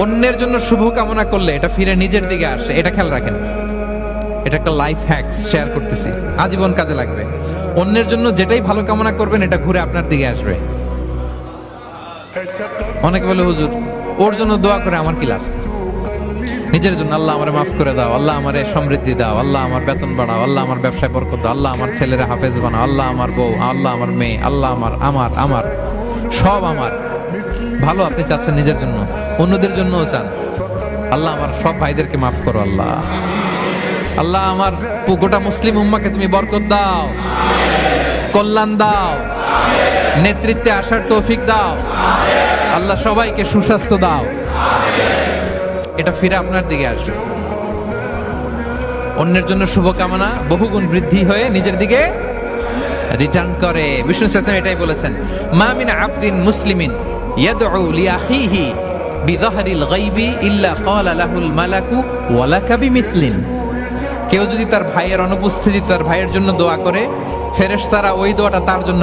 অন্যের জন্য শুভ কামনা করলে এটা ফিরে নিজের দিকে আসে, এটা খেয়াল রাখেন। এটা একটা লাইফ হ্যাকস শেয়ার করতেছি, আজীবন কাজে লাগবে। অন্যের জন্য যেটাই ভালো কামনা করবেন এটা ঘুরে আপনার দিকে আসবে। অনেকে বলে হুজুর ওর জন্য দোয়া করে আমার কি লাভ? নিজের জন্য আল্লাহ আমারে মাফ করে দাও, আল্লাহ আমারে সমৃদ্ধি দাও, আল্লাহ আমার বেতন বাড়াও, আল্লাহ আমার ব্যবসায় বরকত দাও, আল্লাহ আমার ছেলেরা হাফেজ বানাও, আল্লাহ আমার বউ, আল্লাহ আমার মেয়ে, আল্লাহ আমার আমার আমার সব আমার ভালো আপনি চাচ্ছেন নিজের জন্য, অন্যদের জন্যও চান। আল্লাহ আমার সব ভাইদেরকে মাফ করো, আল্লাহ আল্লাহ আমার গোটা মুসলিম উম্মাকে তুমি বরকত দাও, কল্যাণ দাও, নেতৃত্বে আসার তৌফিক দাও, আল্লাহ সবাইকে সুস্বাস্থ্য দাও। এটা ফিরে আপনার দিকে আসবে। অন্যের জন্য শুভকামনা বহুগুণ বৃদ্ধি হয়ে নিজের দিকে রিটার্ন করে। বিষ্ণু সাল্লাল্লাহু এটাই বলেছেন, মা মিন আবদিন মুসলিমিন ইয়াদউ লিআখিহি বিযাহরিল গায়বি ইল্লা ক্বালা লাহুল মালাকু ওয়া লাকা বিমিসলিন। কেউ যদি তার ভাইয়ের অনুপস্থিতি তার ভাইয়ের জন্য দোয়া করে, ফেরেশতারা ওই দোয়াটা তার জন্য